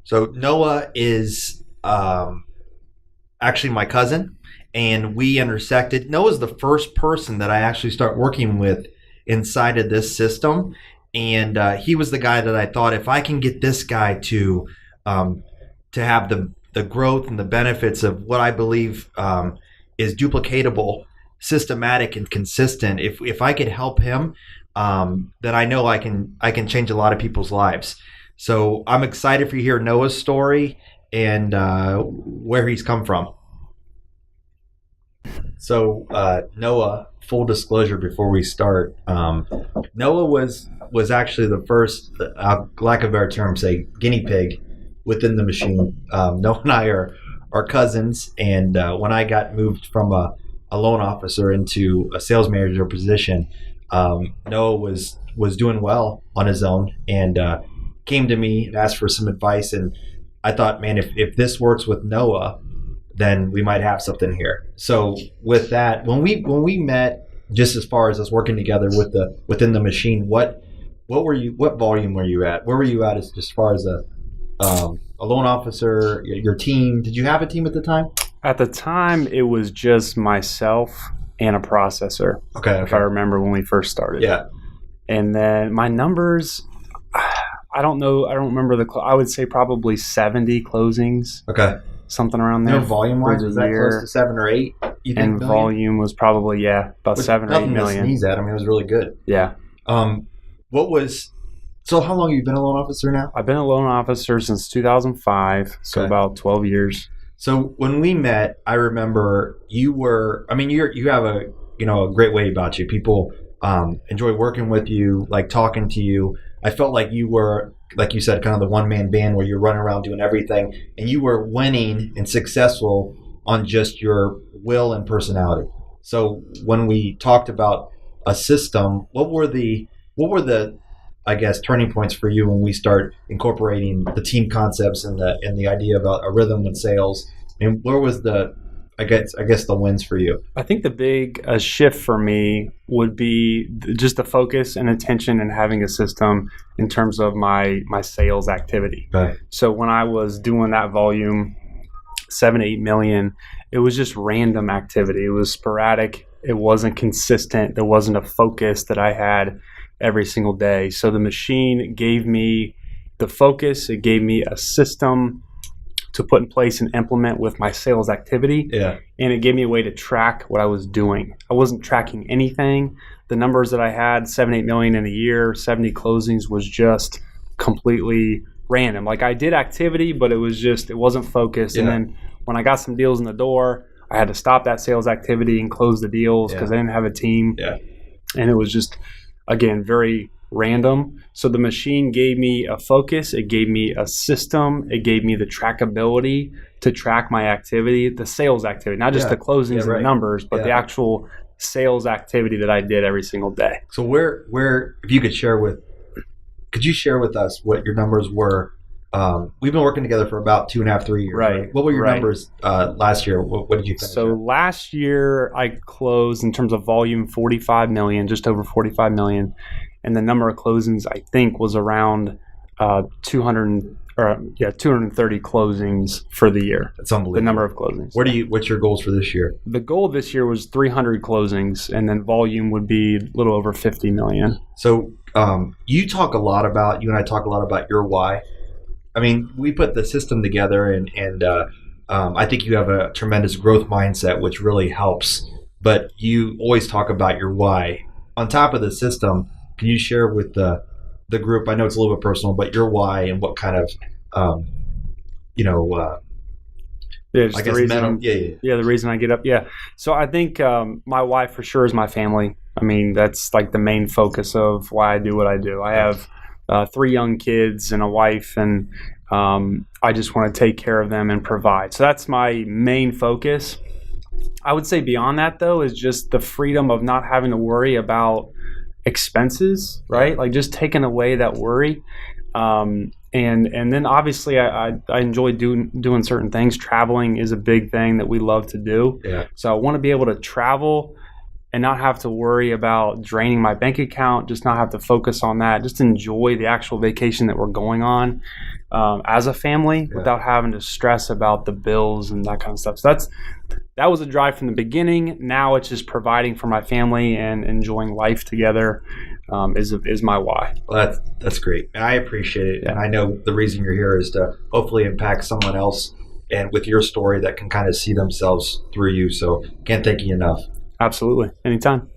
So Noah is actually my cousin, and we intersected. Noah's the first person that I actually start working with inside of this system, and he was the guy that I thought, if I can get this guy to have the growth and the benefits of what I believe is duplicatable, systematic, and consistent. If I could help him, then I know I can change a lot of people's lives. So I'm excited for you to hear Noah's story and where he's come from. So Noah, full disclosure before we start, Noah was actually the first, lack of a better term, say guinea pig within the machine. Noah and I are cousins, and when I got moved from a loan officer into a sales manager position, Noah was doing well on his own, and came to me and asked for some advice. And I thought, man, if this works with Noah, then we might have something here. So with that, when we met, just as far as us working together within the machine, what volume were you at? Where were you at as far as a loan officer, your team? Did you have a team at the time? At the time, it was just myself and a processor. Okay. If I remember when we first started. Yeah. And then my numbers, I don't know. I don't remember I would say probably 70 closings. Okay. Something around there. No, volume-wise, was that close to 7 or 8? You think and million? Volume was probably, about 7 or 8 million. Nothing to sneeze at. I mean, it was really good. Yeah. So how long have you been a loan officer now? I've been a loan officer since 2005, so about 12 years. So when we met, I remember you have a great way about you. People enjoy working with you, like talking to you. I felt like you were, like you said, kind of the one-man band where you're running around doing everything, and you were winning and successful on just your will and personality. So when we talked about a system, what were the I guess turning points for you when we start incorporating the team concepts and the idea about a rhythm in sales? And where was the wins for you? I think the big shift for me would be just the focus and attention and having a system in terms of my sales activity. Okay. So when I was doing that volume, 7 to 8 million, it was just random activity. It was sporadic. It wasn't consistent. There wasn't a focus that I had every single day. So the machine gave me the focus. It gave me a system to put in place and implement with my sales activity. Yeah. And it gave me a way to track what I was doing. I wasn't tracking anything. The numbers that I had, 7, 8 million in a year, 70 closings, was just completely random. Like I did activity, but it wasn't focused. Yeah. And then when I got some deals in the door, I had to stop that sales activity and close the deals because I didn't have a team. Yeah. And it was just, again, very random. So the machine gave me a focus. It gave me a system. It gave me the trackability to track my activity, the sales activity, not just the closings and the numbers, but the actual sales activity that I did every single day. So where if you could share with us what your numbers were? We've been working together for about 2.5, 3 years. Right. What were your numbers last year? What did you finish? So last year I closed in terms of volume 45 million, just over 45 million. And the number of closings I think was around 230 closings for the year. That's unbelievable. The number of closings. What's your goals for this year? The goal this year was 300 closings, and then volume would be a little over 50 million. So you and I talk a lot about your why. I mean, we put the system together, and I think you have a tremendous growth mindset, which really helps. But you always talk about your why. On top of the system, can you share with the group? I know it's a little bit personal, but your why and what kind of, the reason I get up. Yeah. So I think my why for sure is my family. I mean, that's like the main focus of why I do what I do. I have 3 young kids and a wife, and I just want to take care of them and provide. So that's my main focus. I would say beyond that, though, is just the freedom of not having to worry about expenses, right? Like just taking away that worry. And then obviously I enjoy doing certain things. Traveling is a big thing that we love to do. Yeah. So I want to be able to travel and not have to worry about draining my bank account, just not have to focus on that, just enjoy the actual vacation that we're going on. as a family without having to stress about the bills and that kind of stuff. So that was a drive from the beginning. Now it's just providing for my family and enjoying life together is my why. Well, that's great. And I appreciate it. And I know the reason you're here is to hopefully impact someone else, and with your story that can kind of see themselves through you. So can't thank you enough. Absolutely. Anytime.